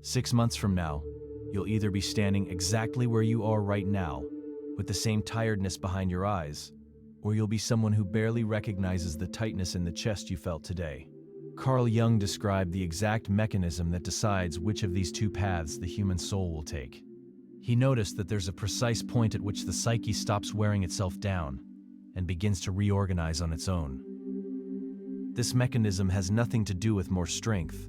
6 months from now, you'll either be standing exactly where you are right now, with the same tiredness behind your eyes, or you'll be someone who barely recognizes the tightness in the chest you felt today. Carl Jung described the exact mechanism that decides which of these two paths the human soul will take. He noticed that there's a precise point at which the psyche stops wearing itself down and begins to reorganize on its own. This mechanism has nothing to do with more strength.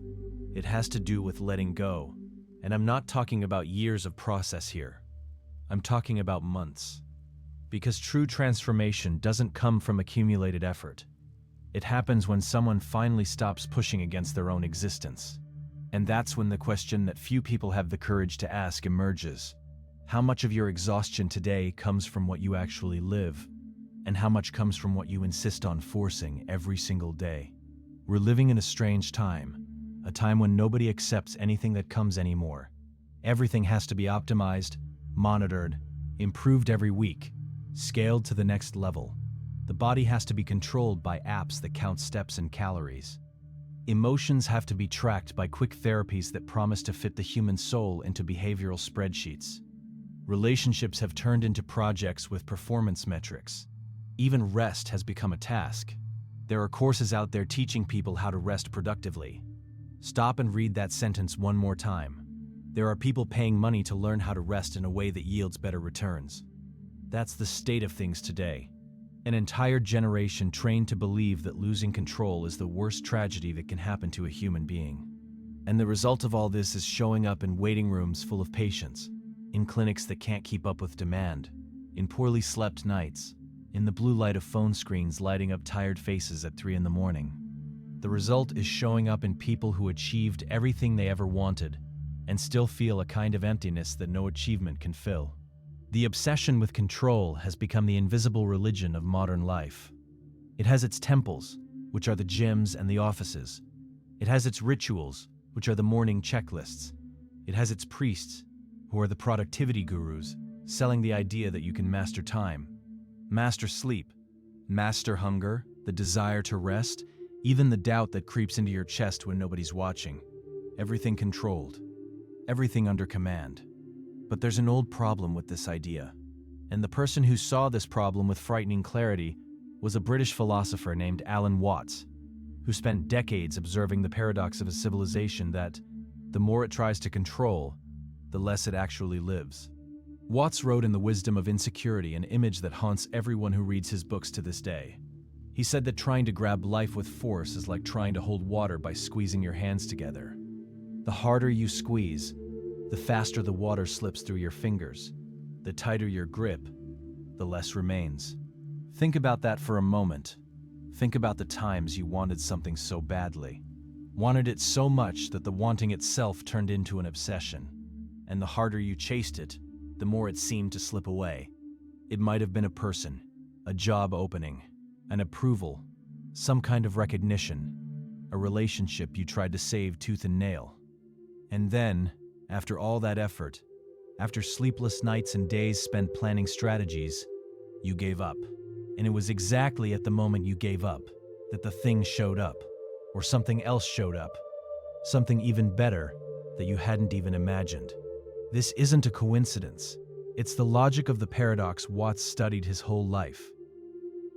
It has to do with letting go. And I'm not talking about years of process here. I'm talking about months. Because true transformation doesn't come from accumulated effort. It happens when someone finally stops pushing against their own existence. And that's when the question that few people have the courage to ask emerges. How much of your exhaustion today comes from what you actually live? And how much comes from what you insist on forcing every single day? We're living in a strange time. A time when nobody accepts anything that comes anymore. Everything has to be optimized, monitored, improved every week, scaled to the next level. The body has to be controlled by apps that count steps and calories. Emotions have to be tracked by quick therapies that promise to fit the human soul into behavioral spreadsheets. Relationships have turned into projects with performance metrics. Even rest has become a task. There are courses out there teaching people how to rest productively. Stop and read that sentence one more time. There are people paying money to learn how to rest in a way that yields better returns. That's the state of things today. An entire generation trained to believe that losing control is the worst tragedy that can happen to a human being. And the result of all this is showing up in waiting rooms full of patients, in clinics that can't keep up with demand, in poorly slept nights, in the blue light of phone screens lighting up tired faces at 3 a.m. The result is showing up in people who achieved everything they ever wanted and still feel a kind of emptiness that no achievement can fill. The obsession with control has become the invisible religion of modern life. It has its temples, which are the gyms and the offices. It has its rituals, which are the morning checklists. It has its priests, who are the productivity gurus, selling the idea that you can master time, master sleep, master hunger, the desire to rest, even the doubt that creeps into your chest when nobody's watching. Everything controlled. Everything under command. But there's an old problem with this idea. And the person who saw this problem with frightening clarity was a British philosopher named Alan Watts, who spent decades observing the paradox of a civilization that, the more it tries to control, the less it actually lives. Watts wrote in The Wisdom of Insecurity an image that haunts everyone who reads his books to this day. He said that trying to grab life with force is like trying to hold water by squeezing your hands together. The harder you squeeze, the faster the water slips through your fingers. The tighter your grip, the less remains. Think about that for a moment. Think about the times you wanted something so badly. Wanted it so much that the wanting itself turned into an obsession. And the harder you chased it, the more it seemed to slip away. It might have been a person, a job opening, an approval, some kind of recognition, a relationship you tried to save tooth and nail. And then, after all that effort, after sleepless nights and days spent planning strategies, you gave up. And it was exactly at the moment you gave up that the thing showed up, or something else showed up, something even better that you hadn't even imagined. This isn't a coincidence. It's the logic of the paradox Watts studied his whole life.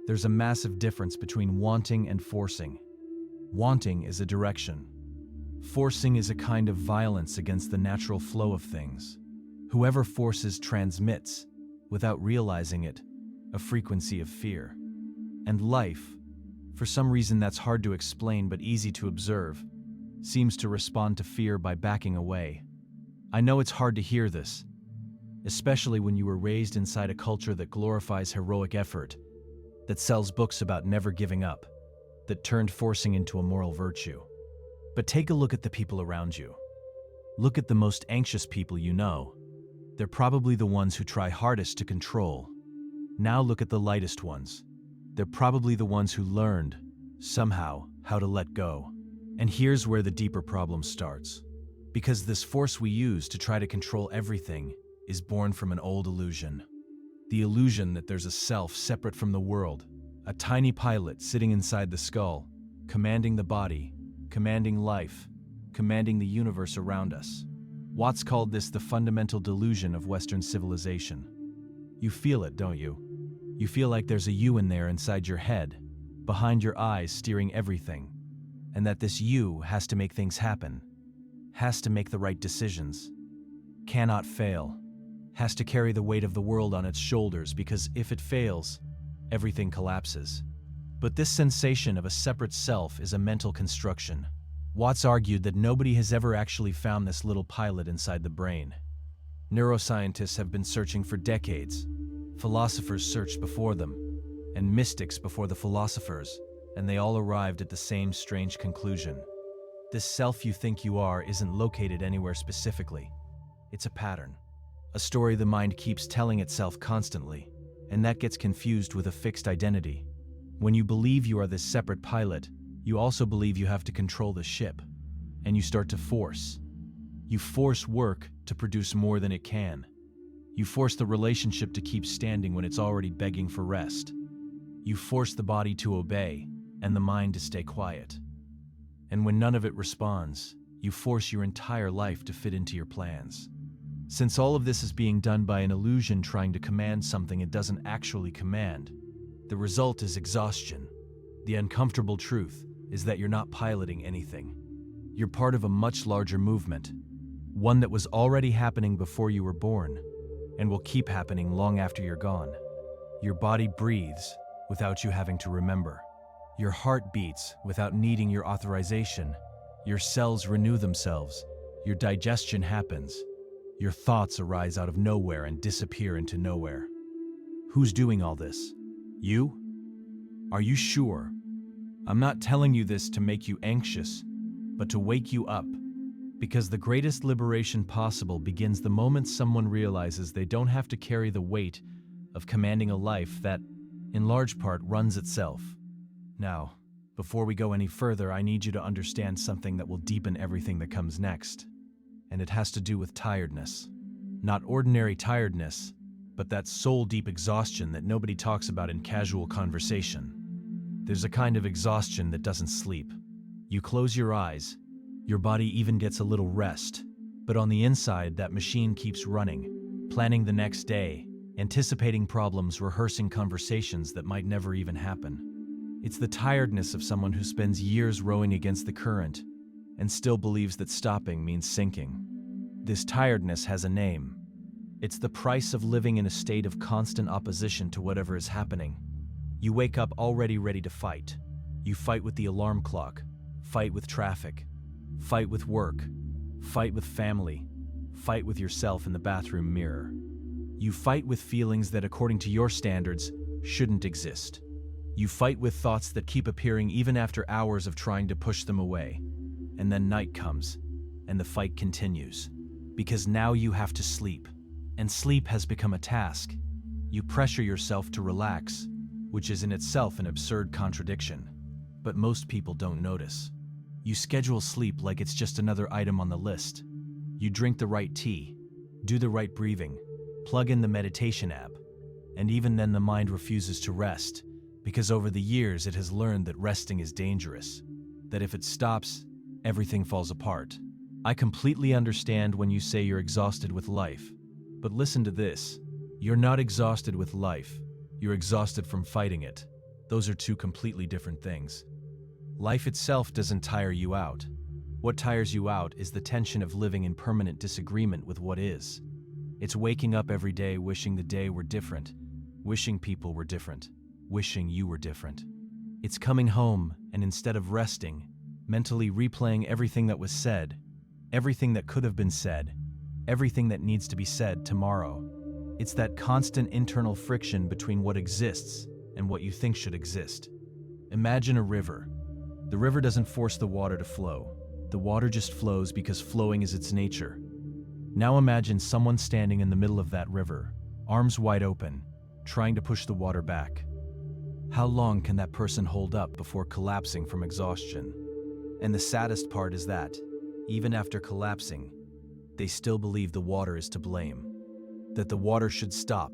There's a massive difference between wanting and forcing. Wanting is a direction. Forcing is a kind of violence against the natural flow of things. Whoever forces transmits, without realizing it, a frequency of fear. And life, for some reason that's hard to explain but easy to observe, seems to respond to fear by backing away. I know it's hard to hear this, especially when you were raised inside a culture that glorifies heroic effort, that sells books about never giving up, that turned forcing into a moral virtue. But take a look at the people around you. Look at the most anxious people you know. They're probably the ones who try hardest to control. Now look at the lightest ones. They're probably the ones who learned, somehow, how to let go. And here's where the deeper problem starts. Because this force we use to try to control everything is born from an old illusion. The illusion that there's a self separate from the world, a tiny pilot sitting inside the skull, commanding the body, commanding life, commanding the universe around us. Watts called this the fundamental delusion of Western civilization. You feel it, don't you? You feel like there's a you in there inside your head, behind your eyes steering everything, and that this you has to make things happen, has to make the right decisions, cannot fail, has to carry the weight of the world on its shoulders because if it fails, everything collapses. But this sensation of a separate self is a mental construction. Watts argued that nobody has ever actually found this little pilot inside the brain. Neuroscientists have been searching for decades. Philosophers searched before them, and mystics before the philosophers, and they all arrived at the same strange conclusion. This self you think you are isn't located anywhere specifically. It's a pattern, a story the mind keeps telling itself constantly, and that gets confused with a fixed identity. When you believe you are this separate pilot, you also believe you have to control the ship, and you start to force. You force work to produce more than it can. You force the relationship to keep standing when it's already begging for rest. You force the body to obey, and the mind to stay quiet. And when none of it responds, you force your entire life to fit into your plans. Since all of this is being done by an illusion trying to command something it doesn't actually command, the result is exhaustion. The uncomfortable truth is that you're not piloting anything. You're part of a much larger movement, one that was already happening before you were born, and will keep happening long after you're gone. Your body breathes without you having to remember. Your heart beats without needing your authorization. Your cells renew themselves. Your digestion happens. Your thoughts arise out of nowhere and disappear into nowhere. Who's doing all this? You? Are you sure? I'm not telling you this to make you anxious, but to wake you up. Because the greatest liberation possible begins the moment someone realizes they don't have to carry the weight of commanding a life that, in large part, runs itself. Now, before we go any further, I need you to understand something that will deepen everything that comes next. And it has to do with tiredness. Not ordinary tiredness, but that soul-deep exhaustion that nobody talks about in casual conversation. There's a kind of exhaustion that doesn't sleep. You close your eyes, your body even gets a little rest, but on the inside, that machine keeps running, planning the next day, anticipating problems, rehearsing conversations that might never even happen. It's the tiredness of someone who spends years rowing against the current and still believes that stopping means sinking. This tiredness has a name. It's the price of living in a state of constant opposition to whatever is happening. You wake up already ready to fight. You fight with the alarm clock, fight with traffic, fight with work, fight with family, fight with yourself in the bathroom mirror. You fight with feelings that, according to your standards, shouldn't exist. You fight with thoughts that keep appearing even after hours of trying to push them away. And then night comes, and the fight continues. Because now you have to sleep, and sleep has become a task. You pressure yourself to relax, which is in itself an absurd contradiction. But most people don't notice. You schedule sleep like it's just another item on the list. You drink the right tea, do the right breathing, plug in the meditation app, and even then the mind refuses to rest, because over the years it has learned that resting is dangerous, that if it stops, everything falls apart. I completely understand when you say you're exhausted with life, but listen to this. You're not exhausted with life. You're exhausted from fighting it. Those are two completely different things. Life itself doesn't tire you out. What tires you out is the tension of living in permanent disagreement with what is. It's waking up every day wishing the day were different, wishing people were different, wishing you were different. It's coming home and instead of resting, mentally replaying everything that was said, everything that could have been said, everything that needs to be said tomorrow. It's that constant internal friction between what exists and what you think should exist. Imagine a river. The river doesn't force the water to flow. The water just flows because flowing is its nature. Now imagine someone standing in the middle of that river, arms wide open, trying to push the water back. How long can that person hold up before collapsing from exhaustion? And the saddest part is that, even after collapsing, they still believe the water is to blame, that the water should stop,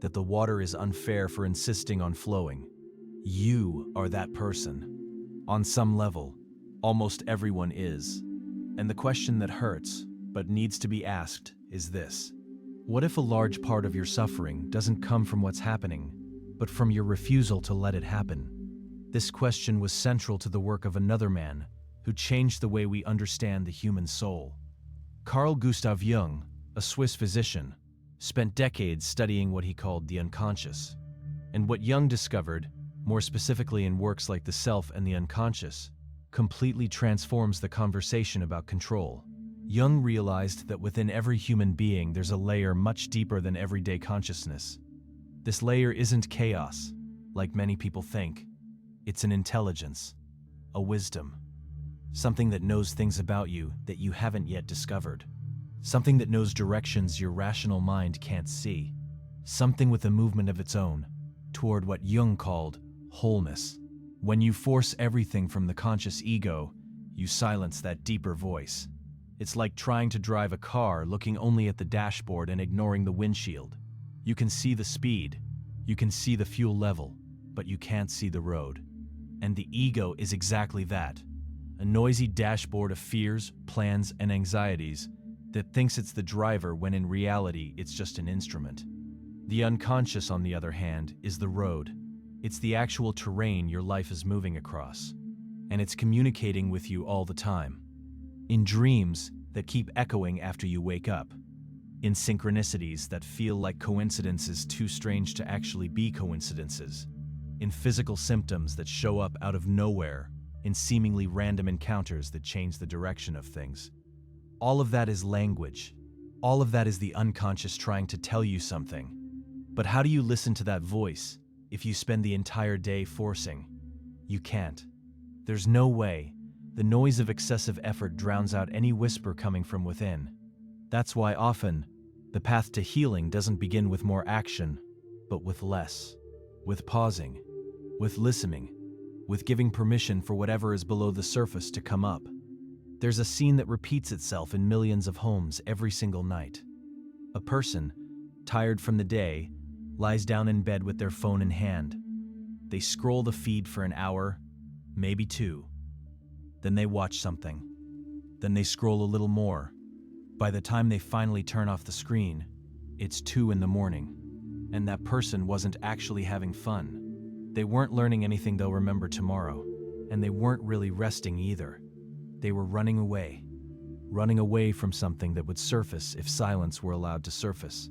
that the water is unfair for insisting on flowing. You are that person. On some level, almost everyone is. And the question that hurts, but needs to be asked is this. What if a large part of your suffering doesn't come from what's happening, but from your refusal to let it happen? This question was central to the work of another man who changed the way we understand the human soul. Carl Gustav Jung, a Swiss physician, spent decades studying what he called the unconscious. And what Jung discovered, more specifically in works like The Self and the Unconscious, completely transforms the conversation about control. Jung realized that within every human being there's a layer much deeper than everyday consciousness. This layer isn't chaos, like many people think. It's an intelligence, a wisdom, something that knows things about you that you haven't yet discovered, something that knows directions your rational mind can't see, something with a movement of its own toward what Jung called wholeness. When you force everything from the conscious ego, you silence that deeper voice. It's like trying to drive a car looking only at the dashboard and ignoring the windshield. You can see the speed, you can see the fuel level, but you can't see the road. And the ego is exactly that, a noisy dashboard of fears, plans, and anxieties that thinks it's the driver when in reality it's just an instrument. The unconscious, on the other hand, is the road. It's the actual terrain your life is moving across, and it's communicating with you all the time. In dreams that keep echoing after you wake up, in synchronicities that feel like coincidences too strange to actually be coincidences, in physical symptoms that show up out of nowhere, in seemingly random encounters that change the direction of things. All of that is language. All of that is the unconscious trying to tell you something. But how do you listen to that voice if you spend the entire day forcing? You can't. There's no way. The noise of excessive effort drowns out any whisper coming from within. That's why often, the path to healing doesn't begin with more action, but with less. With pausing, with listening, with giving permission for whatever is below the surface to come up. There's a scene that repeats itself in millions of homes every single night. A person, tired from the day, lies down in bed with their phone in hand. They scroll the feed for an hour, maybe two. Then they watch something. Then they scroll a little more. By the time they finally turn off the screen, it's 2 a.m, and that person wasn't actually having fun. They weren't learning anything they'll remember tomorrow, and they weren't really resting either. They were running away from something that would surface if silence were allowed to surface.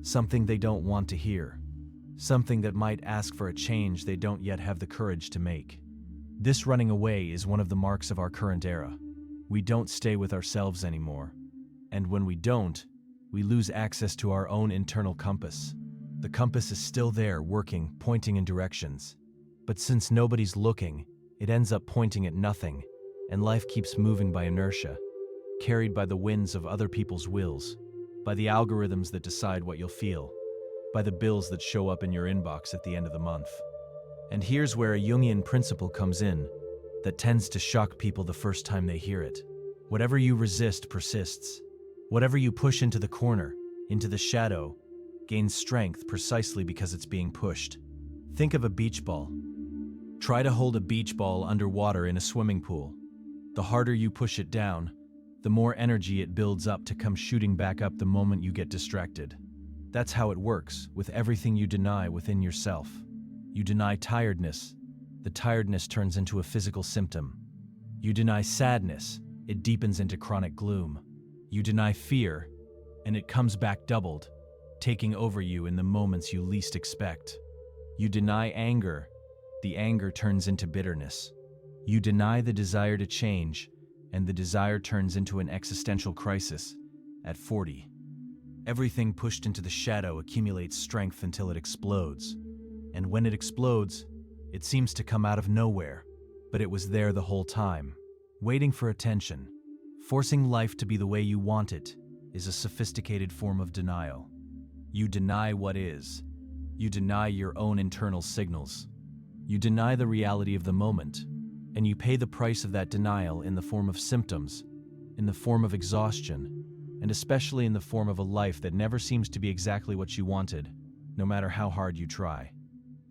Something they don't want to hear. Something that might ask for a change they don't yet have the courage to make. This running away is one of the marks of our current era. We don't stay with ourselves anymore. And when we don't, we lose access to our own internal compass. The compass is still there, working, pointing in directions. But since nobody's looking, it ends up pointing at nothing, and life keeps moving by inertia, carried by the winds of other people's wills, by the algorithms that decide what you'll feel, by the bills that show up in your inbox at the end of the month. And here's where a Jungian principle comes in that tends to shock people the first time they hear it. Whatever you resist persists. Whatever you push into the corner, into the shadow, gains strength precisely because it's being pushed. Think of a beach ball. Try to hold a beach ball underwater in a swimming pool. The harder you push it down, the more energy it builds up to come shooting back up the moment you get distracted. That's how it works with everything you deny within yourself. You deny tiredness. The tiredness turns into a physical symptom. You deny sadness. It deepens into chronic gloom. You deny fear, and it comes back doubled, taking over you in the moments you least expect. You deny anger. The anger turns into bitterness. You deny the desire to change, and the desire turns into an existential crisis at 40. Everything pushed into the shadow accumulates strength until it explodes. And when it explodes, it seems to come out of nowhere, but it was there the whole time, waiting for attention. Forcing life to be the way you want it is a sophisticated form of denial. You deny what is. You deny your own internal signals. You deny the reality of the moment, and you pay the price of that denial in the form of symptoms, in the form of exhaustion, and especially in the form of a life that never seems to be exactly what you wanted, no matter how hard you try.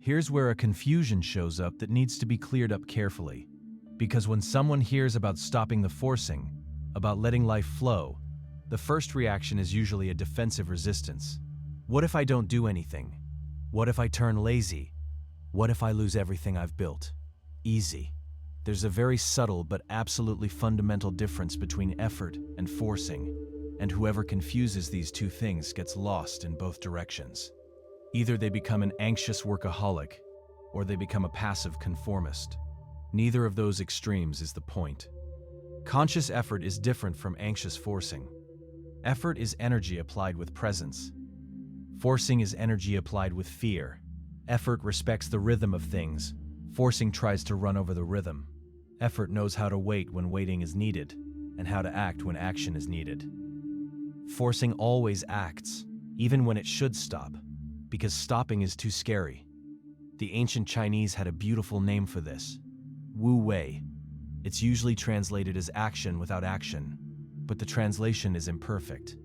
Here's where a confusion shows up that needs to be cleared up carefully. Because when someone hears about stopping the forcing, about letting life flow, The first reaction is usually a defensive resistance. What if I don't do anything? What if I turn lazy? What if I lose everything I've built? Easy. There's a very subtle but absolutely fundamental difference between effort and forcing, and whoever confuses these two things gets lost in both directions. Either they become an anxious workaholic, or they become a passive conformist. Neither of those extremes is the point. Conscious effort is different from anxious forcing. Effort is energy applied with presence. Forcing is energy applied with fear. Effort respects the rhythm of things. Forcing tries to run over the rhythm. Effort knows how to wait when waiting is needed, and how to act when action is needed. Forcing always acts, even when it should stop, because stopping is too scary. The ancient Chinese had a beautiful name for this: Wu Wei. It's usually translated as action without action, but the translation is imperfect.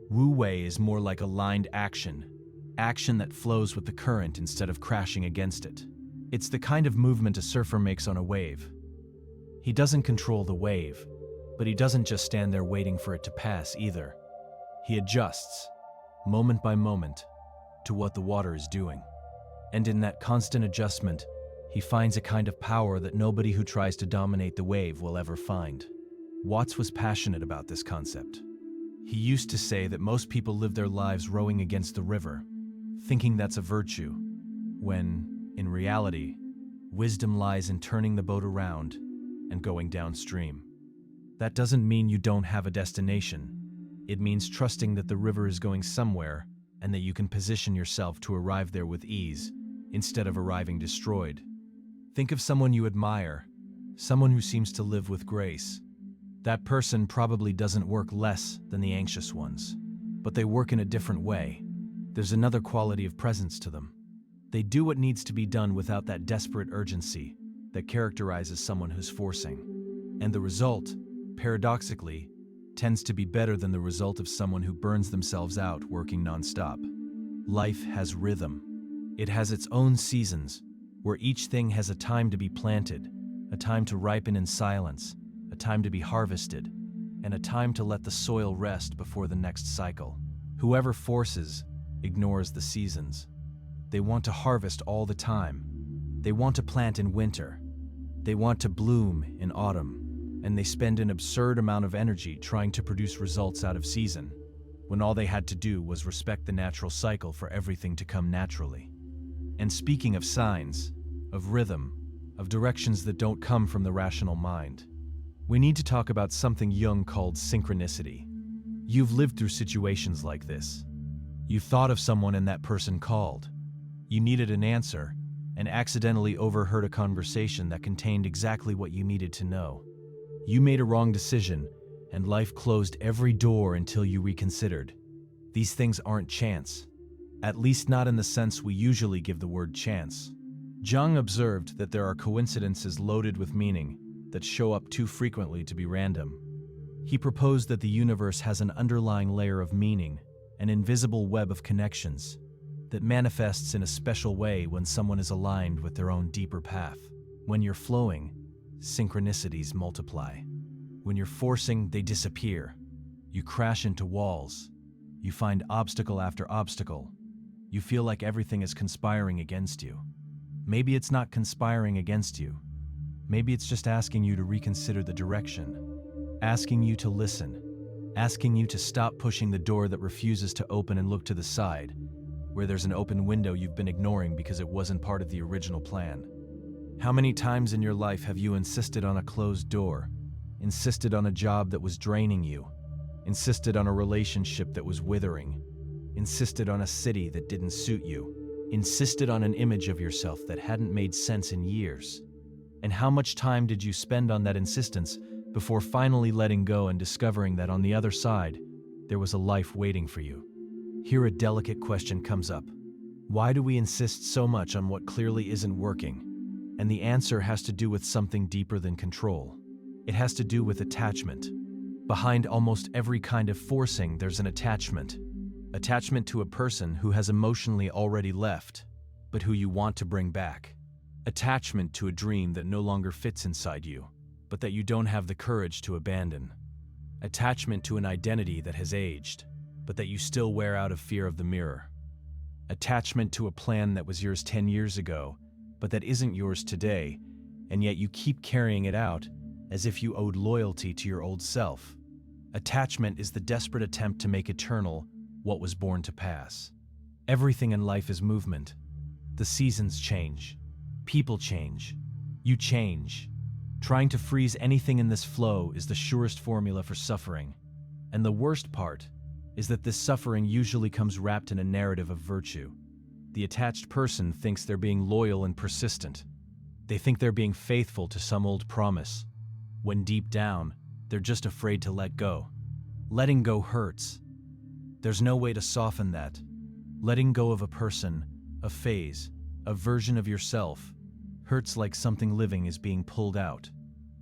Wu Wei is more like aligned action, action that flows with the current instead of crashing against it. It's the kind of movement a surfer makes on a wave. He doesn't control the wave, but he doesn't just stand there waiting for it to pass either. He adjusts, moment by moment, to what the water is doing. And in that constant adjustment, he finds a kind of power that nobody who tries to dominate the wave will ever find. Watts was passionate about this concept. He used to say that most people live their lives rowing against the river, thinking that's a virtue, when, in reality, wisdom lies in turning the boat around and going downstream. That doesn't mean you don't have a destination. It means trusting that the river is going somewhere and that you can position yourself to arrive there with ease, instead of arriving destroyed. Think of someone you admire, someone who seems to live with grace. That person probably doesn't work less than the anxious ones, but they work in a different way. There's another quality of presence to them. They do what needs to be done without that desperate urgency that characterizes someone who's forcing. And the result, paradoxically, tends to be better than the result of someone who burns themselves out working nonstop. Life has rhythm. It has its own seasons, where each thing has a time to be planted, a time to ripen in silence, a time to be harvested, and a time to let the soil rest before the next cycle. Whoever forces ignores the seasons. They want to harvest all the time. They want to plant in winter. They want to bloom in autumn, and they spend an absurd amount of energy trying to produce results out of season, when all they had to do was respect the natural cycle for everything to come naturally. And speaking of signs, of rhythm, of directions that don't come from the rational mind, we need to talk about something Jung called synchronicity. You've lived through situations like this. You thought of someone and that person called. You needed an answer, and accidentally overheard a conversation that contained exactly what you needed to know. You made a wrong decision, and life closed every door until you reconsidered. These things aren't chance, at least not in the sense we usually give the word chance. Jung observed that there are coincidences loaded with meaning that show up too frequently to be random. He proposed that the universe has an underlying layer of meaning, an invisible web of connections, that manifests in a special way when someone is aligned with their own deeper path. When you're flowing, synchronicities multiply. When you're forcing, they disappear. You crash into walls. You find obstacle after obstacle. You feel like everything is conspiring against you. Maybe it's not conspiring against you. Maybe it's just asking you to reconsider the direction, asking you to listen, asking you to stop pushing the door that refuses to open and look to the side, where there's an open window you've been ignoring because it wasn't part of the original plan. How many times in your life have you insisted on a closed door, insisted on a job that was draining you, insisted on a relationship that was withering, insisted on a city that didn't suit you, insisted on an image of yourself that hadn't made sense in years? And how much time did you spend on that insistence before finally letting go and discovering that on the other side, there was a life waiting for you? Here a delicate question comes up. Why do we insist so much on what clearly isn't working? And the answer has to do with something deeper than control. It has to do with attachment. Behind almost every kind of forcing, there's an attachment. Attachment to a person who has emotionally already left, but who you want to bring back. Attachment to a dream that no longer fits inside you, but that you don't have the courage to abandon. Attachment to an identity that has aged, but that you still wear out of fear of the mirror. Attachment to a plan that was yours 10 years ago, but that isn't yours today, and yet you keep carrying it out as if you owed loyalty to your old self. Attachment is the desperate attempt to make eternal what was born to pass. Everything in life is movement. The seasons change. People change. You change. Trying to freeze anything in this flow is the surest formula for suffering. And the worst part is that this suffering usually comes wrapped in a narrative of virtue. The attached person thinks they're being loyal and persistent. They think they're being faithful to some old promise, when deep down, they're just afraid to let go. Letting go hurts. There's no way to soften that. Letting go of a person, a phase, a version of yourself, hurts like something living is being pulled out.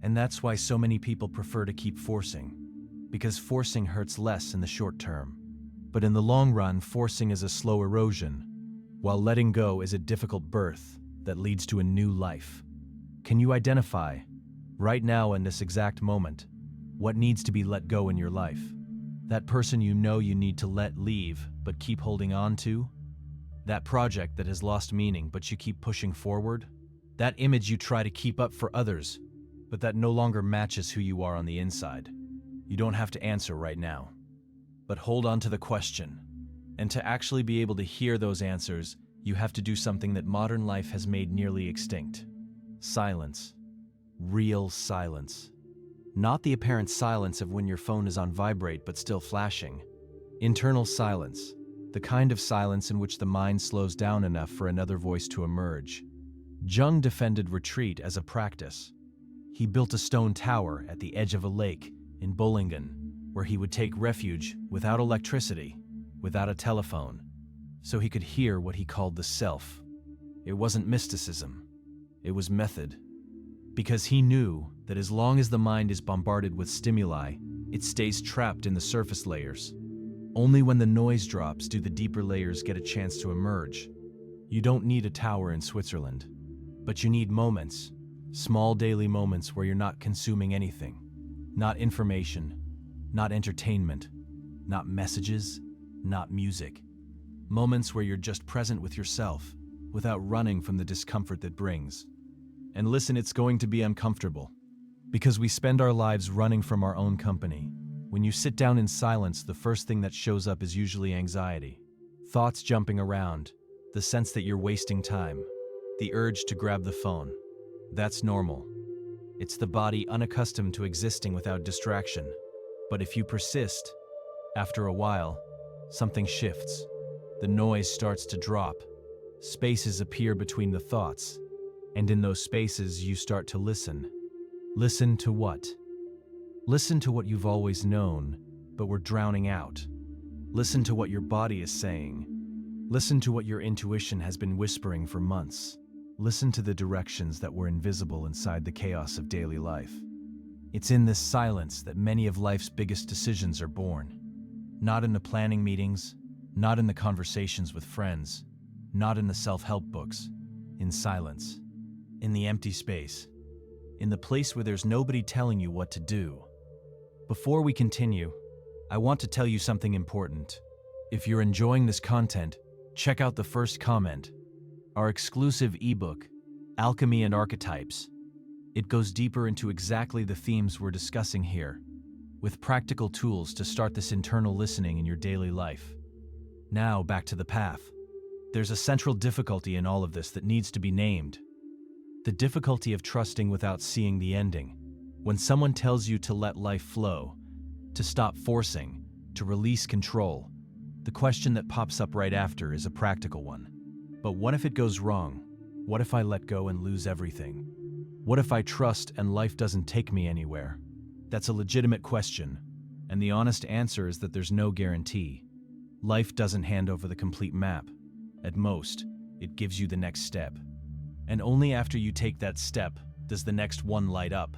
And that's why so many people prefer to keep forcing. Because forcing hurts less in the short term. But in the long run, forcing is a slow erosion, while letting go is a difficult birth that leads to a new life. Can you identify, right now in this exact moment, what needs to be let go in your life? That person you know you need to let leave but keep holding on to? That project that has lost meaning but you keep pushing forward? That image you try to keep up for others but that no longer matches who you are on the inside? You don't have to answer right now, but hold on to the question. And to actually be able to hear those answers, you have to do something that modern life has made nearly extinct. Silence. Real silence. Not the apparent silence of when your phone is on vibrate but still flashing. Internal silence. The kind of silence in which the mind slows down enough for another voice to emerge. Jung defended retreat as a practice. He built a stone tower at the edge of a lake in Bollingen, where he would take refuge without electricity, without a telephone, so he could hear what he called the self. It wasn't mysticism, it was method. Because he knew that as long as the mind is bombarded with stimuli, it stays trapped in the surface layers. Only when the noise drops do the deeper layers get a chance to emerge. You don't need a tower in Switzerland, but you need moments, small daily moments where you're not consuming anything. Not information, not entertainment, not messages, not music. Moments where you're just present with yourself, without running from the discomfort that brings. And listen, it's going to be uncomfortable, because we spend our lives running from our own company. When you sit down in silence, the first thing that shows up is usually anxiety. Thoughts jumping around, the sense that you're wasting time, the urge to grab the phone. That's normal. It's the body unaccustomed to existing without distraction. But if you persist, after a while, something shifts. The noise starts to drop. Spaces appear between the thoughts. And in those spaces, you start to listen. Listen to what? Listen to what you've always known, but were drowning out. Listen to what your body is saying. Listen to what your intuition has been whispering for months. Listen to the directions that were invisible inside the chaos of daily life. It's in this silence that many of life's biggest decisions are born. Not in the planning meetings, not in the conversations with friends, not in the self-help books. In silence. In the empty space. In the place where there's nobody telling you what to do. Before we continue, I want to tell you something important. If you're enjoying this content, check out the first comment. Our exclusive ebook, Alchemy and Archetypes. It goes deeper into exactly the themes we're discussing here, with practical tools to start this internal listening in your daily life. Now, back to the path. There's a central difficulty in all of this that needs to be named. The difficulty of trusting without seeing the ending. When someone tells you to let life flow, to stop forcing, to release control, the question that pops up right after is a practical one. But what if it goes wrong? What if I let go and lose everything? What if I trust and life doesn't take me anywhere? That's a legitimate question, and the honest answer is that there's no guarantee. Life doesn't hand over the complete map. At most, it gives you the next step. And only after you take that step does the next one light up.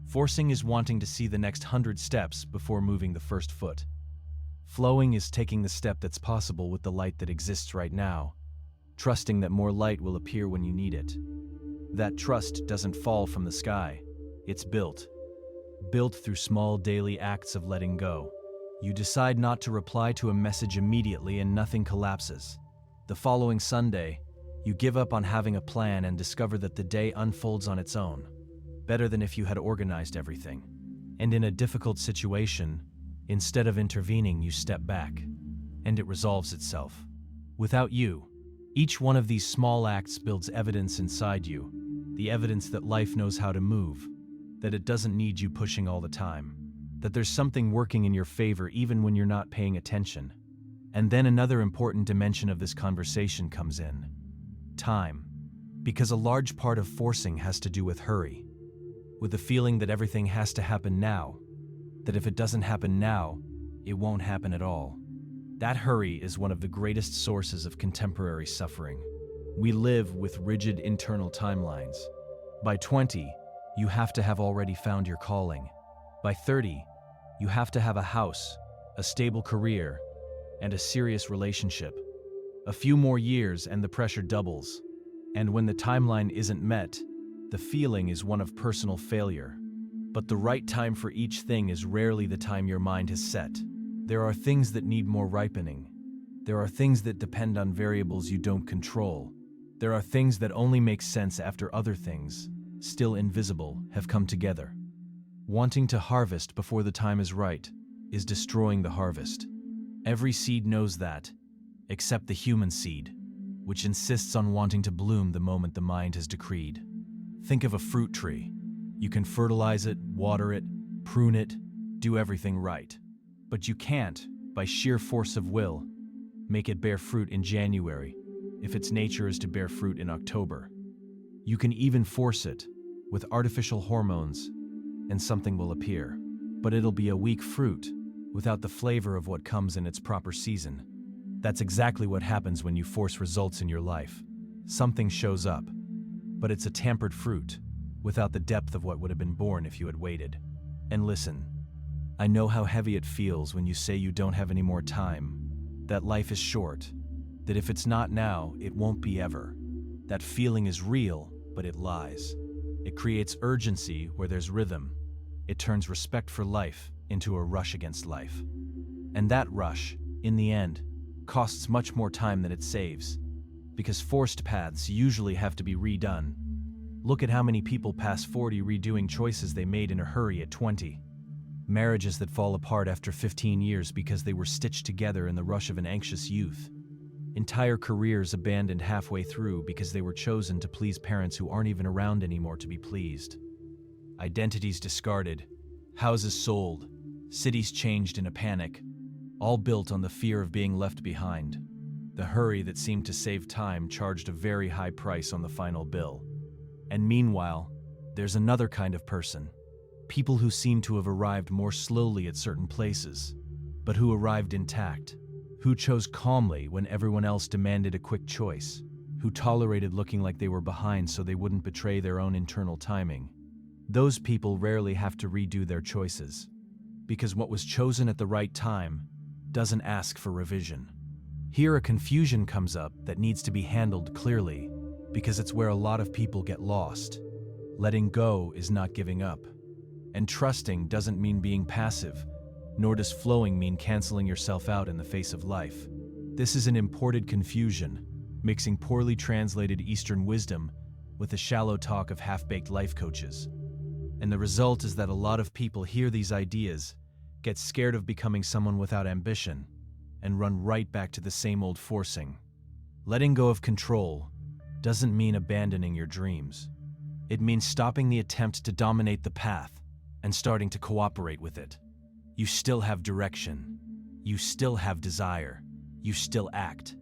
Forcing is wanting to see the next 100 steps before moving the first foot. Flowing is taking the step that's possible with the light that exists right now, trusting that more light will appear when you need it. That trust doesn't fall from the sky, it's built. built through small daily acts of letting go. You decide not to reply to a message immediately and nothing collapses. The following Sunday, you give up on having a plan and discover that the day unfolds on its own, better than if you had organized everything. And in a difficult situation, instead of intervening, you step back, and it resolves itself. Without you, each one of these small acts builds evidence inside you, the evidence that life knows how to move, that it doesn't need you pushing all the time, that there's something working in your favor even when you're not paying attention. And then another important dimension of this conversation comes in: time. Because a large part of forcing has to do with hurry, with the feeling that everything has to happen now, that if it doesn't happen now, it won't happen at all. That hurry is one of the greatest sources of contemporary suffering. We live with rigid internal timelines. By 20, you have to have already found your calling. By 30, you have to have a house, a stable career, and a serious relationship. A few more years and the pressure doubles. And when the timeline isn't met, the feeling is one of personal failure. But the right time for each thing is rarely the time your mind has set. There are things that need more ripening. There are things that depend on variables you don't control. There are things that only make sense after other things, still invisible, have come together. Wanting to harvest before the time is right is destroying the harvest. Every seed knows that, except the human seed, which insists on wanting to bloom the moment the mind has decreed. Think of a fruit tree. You can fertilize it, water it, prune it, do everything right. But you can't, by sheer force of will, make it bear fruit in January if its nature is to bear fruit in October. You can even force it with artificial hormones, and something will appear. But it'll be a weak fruit without the flavor of what comes in its proper season. That's exactly what happens when you force results in your life. Something shows up, but it's a tampered fruit, without the depth of what would have been born if you had waited. And listen, I know how heavy it feels when you say you don't have any more time, that life is short, that if it's not now, it won't be ever. That feeling is real, but it lies. It creates urgency where there's rhythm. It turns respect for life into a rush against life. And that rush, in the end, costs much more time than it saves, because forced paths usually have to be redone. Look at how many people pass 40 redoing choices they made in a hurry at 20. Marriages that fall apart after 15 years because they were stitched together in the rush of an anxious youth. Entire careers abandoned halfway through because they were chosen to please parents who aren't even around anymore to be pleased. Identities discarded, houses sold, cities changed in a panic, all built on the fear of being left behind. The hurry that seemed to save time charged a very high price on the final bill. And meanwhile, there's another kind of person. People who seem to have arrived more slowly at certain places, but who arrived intact, who chose calmly when everyone else demanded a quick choice, who tolerated looking like they were behind so they wouldn't betray their own internal timing. Those people rarely have to redo their choices, because what was chosen at the right time doesn't ask for revision. Here a confusion comes up that needs to be handled clearly, because it's where a lot of people get lost. Letting go is not giving up. And trusting doesn't mean being passive, nor does flowing mean canceling yourself out in the face of life. This is an imported confusion, mixing poorly translated Eastern wisdom with the shallow talk of half-baked life coaches. And the result is that a lot of people hear these ideas, get scared of becoming someone without ambition, and run right back to the same old forcing. Letting go of control doesn't mean abandoning your dreams. It means stopping the attempt to dominate the path and starting to cooperate with it. You still have direction. You still have desire. You still act.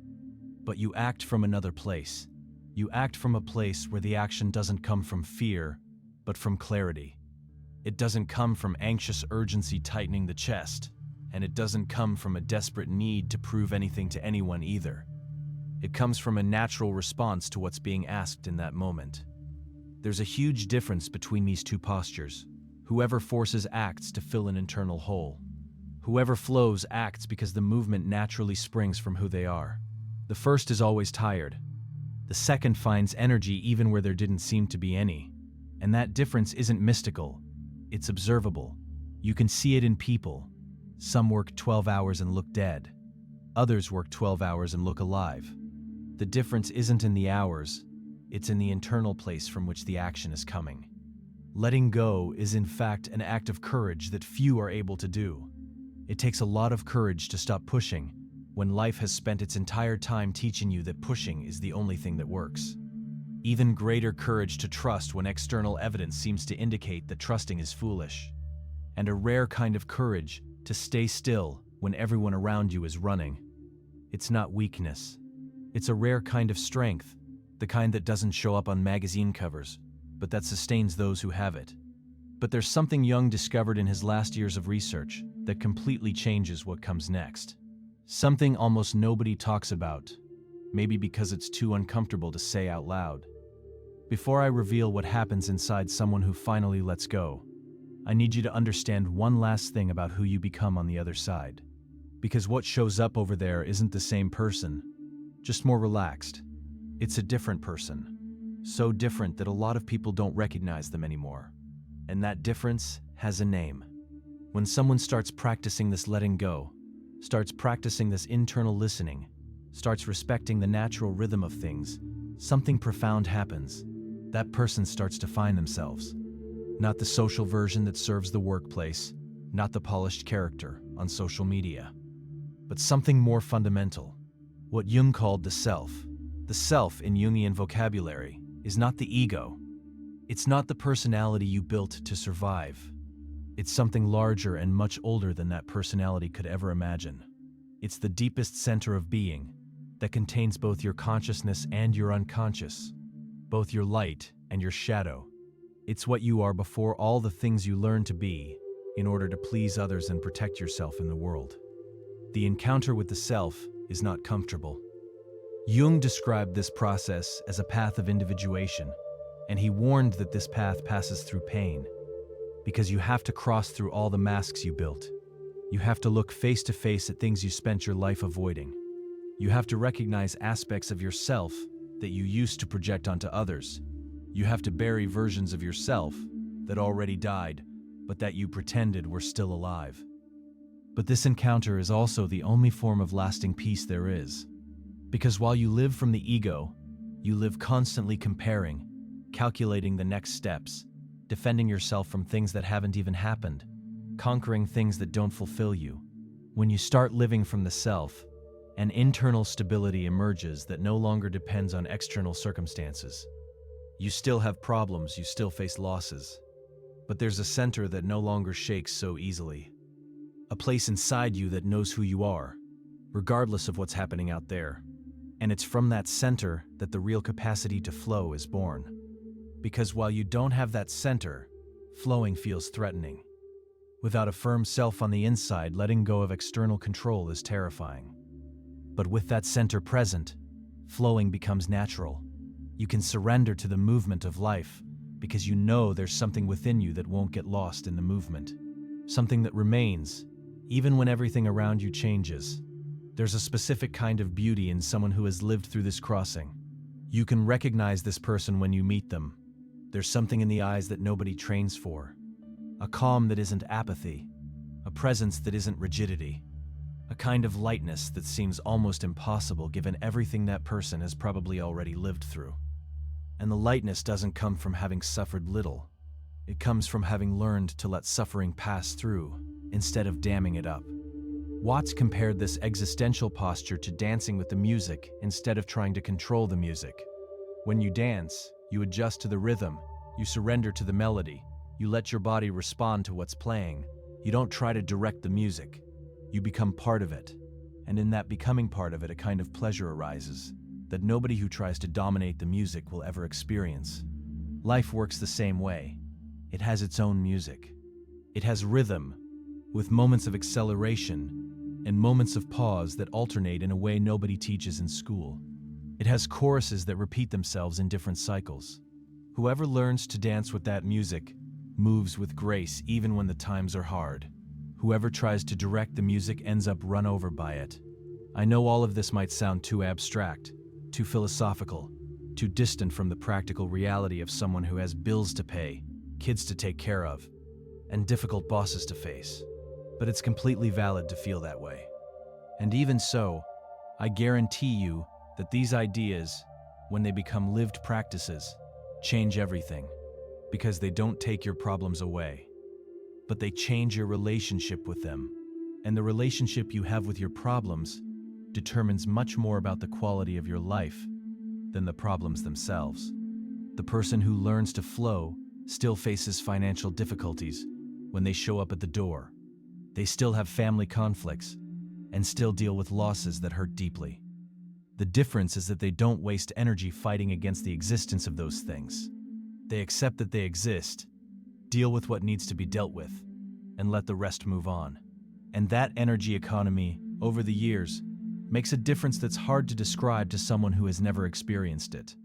But you act from another place. You act from a place where the action doesn't come from fear, but from clarity. It doesn't come from anxious urgency tightening the chest, and it doesn't come from a desperate need to prove anything to anyone either. It comes from a natural response to what's being asked in that moment. There's a huge difference between these two postures. Whoever forces acts to fill an internal hole. Whoever flows acts because the movement naturally springs from who they are. The first is always tired. The second finds energy even where there didn't seem to be any. And that difference isn't mystical. It's observable. You can see it in people. Some work 12 hours and look dead. Others work 12 hours and look alive. The difference isn't in the hours, it's in the internal place from which the action is coming. Letting go is in fact an act of courage that few are able to do. It takes a lot of courage to stop pushing when life has spent its entire time teaching you that pushing is the only thing that works. Even greater courage to trust when external evidence seems to indicate that trusting is foolish. And a rare kind of courage to stay still when everyone around you is running. It's not weakness. It's a rare kind of strength, the kind that doesn't show up on magazine covers, but that sustains those who have it. But there's something Jung discovered in his last years of research that completely changes what comes next. Something almost nobody talks about, maybe because it's too uncomfortable to say out loud. Before I reveal what happens inside someone who finally lets go, I need you to understand one last thing about who you become on the other side. Because what shows up over there isn't the same person, just more relaxed. It's a different person. So different that a lot of people don't recognize them anymore. And that difference has a name. When someone starts practicing this letting go, starts practicing this internal listening, starts respecting the natural rhythm of things, something profound happens. That person starts to find themselves. Not the social version that serves the workplace, not the polished character on social media, but something more fundamental. What Jung called the self. The self in Jungian vocabulary is not the ego. It's not the personality you built to survive. It's something larger and much older than that personality could ever imagine. It's the deepest center of being that contains both your consciousness and your unconscious, both your light and your shadow. It's what you are before all the things you learn to be in order to please others and protect yourself in the world. The encounter with the self is not comfortable. Jung described this process as a path of individuation, and he warned that this path passes through pain, because you have to cross through all the masks you built. You have to look face to face at things you spent your life avoiding. You have to recognize aspects of yourself that you used to project onto others. You have to bury versions of yourself that already died, but that you pretended were still alive. But this encounter is also the only form of lasting peace there is. Because while you live from the ego, you live constantly comparing, calculating the next steps, defending yourself from things that haven't even happened, conquering things that don't fulfill you. When you start living from the self, an internal stability emerges that no longer depends on external circumstances. You still have problems, you still face losses, but there's a center that no longer shakes so easily. A place inside you that knows who you are, regardless of what's happening out there. And it's from that center that the real capacity to flow is born. Because while you don't have that center, flowing feels threatening. Without a firm self on the inside, letting go of external control is terrifying. But with that center present, flowing becomes natural. You can surrender to the movement of life because you know there's something within you that won't get lost in the movement. Something that remains, even when everything around you changes. There's a specific kind of beauty in someone who has lived through this crossing. You can recognize this person when you meet them. There's something in the eyes that nobody trains for. A calm that isn't apathy. A presence that isn't rigidity. A kind of lightness that seems almost impossible given everything that person has probably already lived through. And the lightness doesn't come from having suffered little. It comes from having learned to let suffering pass through instead of damming it up. Watts compared this existential posture to dancing with the music instead of trying to control the music. When you dance, you adjust to the rhythm, you surrender to the melody, you let your body respond to what's playing. You don't try to direct the music. You become part of it. And in that becoming part of it, a kind of pleasure arises that nobody who tries to dominate the music will ever experience. Life works the same way. It has its own music. It has rhythm, with moments of acceleration and moments of pause that alternate in a way nobody teaches in school. It has choruses that repeat themselves in different cycles. Whoever learns to dance with that music moves with grace even when the times are hard. Whoever tries to direct the music ends up run over by it. I know all of this might sound too abstract, too philosophical, too distant from the practical reality of someone who has bills to pay, kids to take care of, and difficult bosses to face. But it's completely valid to feel that way. And even so, I guarantee you that these ideas, when they become lived practices, change everything. Because they don't take your problems away, but they change your relationship with them. And the relationship you have with your problems determines much more about the quality of your life than the problems themselves. The person who learns to flow still faces financial difficulties when they show up at the door. They still have family conflicts and still deal with losses that hurt deeply. The difference is that they don't waste energy fighting against the existence of those things. They accept that they exist, deal with what needs to be dealt with, and let the rest move on. And that energy economy, over the years, makes a difference that's hard to describe to someone who has never experienced it.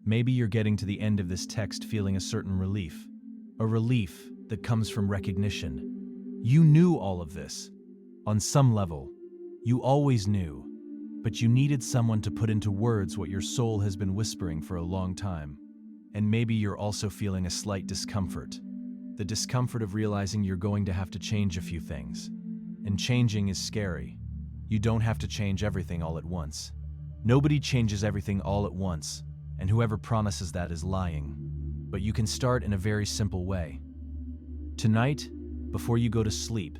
Maybe you're getting to the end of this text feeling a certain relief, a relief that comes from recognition. You knew all of this. On some level, you always knew, but you needed someone to put into words what your soul has been whispering for a long time. And maybe you're also feeling a slight discomfort. The discomfort of realizing you're going to have to change a few things. And changing is scary. You don't have to change everything all at once. Nobody changes everything all at once, and whoever promises that is lying. But you can start in a very simple way. Tonight, before you go to sleep,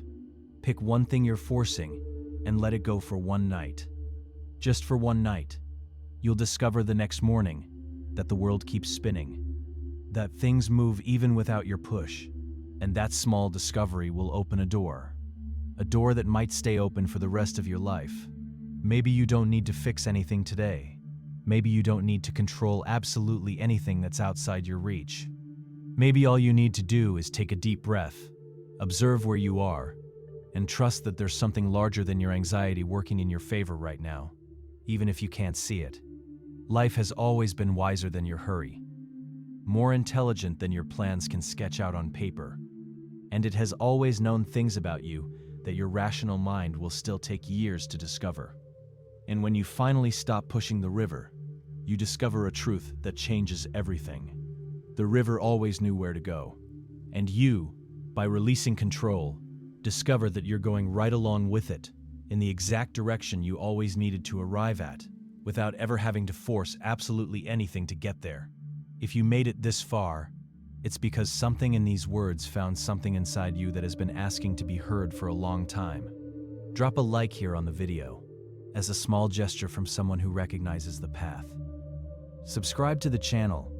pick one thing you're forcing and let it go for one night. Just for one night. You'll discover the next morning that the world keeps spinning, that things move even without your push, and that small discovery will open a door that might stay open for the rest of your life. Maybe you don't need to fix anything today. Maybe you don't need to control absolutely anything that's outside your reach. Maybe all you need to do is take a deep breath, observe where you are, and trust that there's something larger than your anxiety working in your favor right now, even if you can't see it. Life has always been wiser than your hurry, more intelligent than your plans can sketch out on paper, and it has always known things about you that your rational mind will still take years to discover. And when you finally stop pushing the river, you discover a truth that changes everything. The river always knew where to go, and you, by releasing control, discover that you're going right along with it, in the exact direction you always needed to arrive at, without ever having to force absolutely anything to get there. If you made it this far, it's because something in these words found something inside you that has been asking to be heard for a long time. Drop a like here on the video, as a small gesture from someone who recognizes the path. Subscribe to the channel,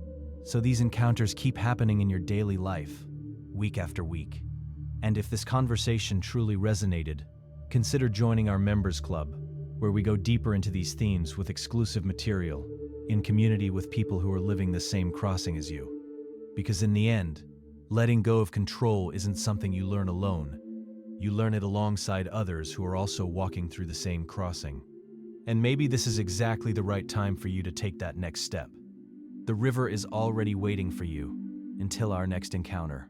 so these encounters keep happening in your daily life, week after week. And if this conversation truly resonated, consider joining our members club, where we go deeper into these themes with exclusive material, in community with people who are living the same crossing as you. Because in the end, letting go of control isn't something you learn alone. You learn it alongside others who are also walking through the same crossing. And maybe this is exactly the right time for you to take that next step. The river is already waiting for you until our next encounter.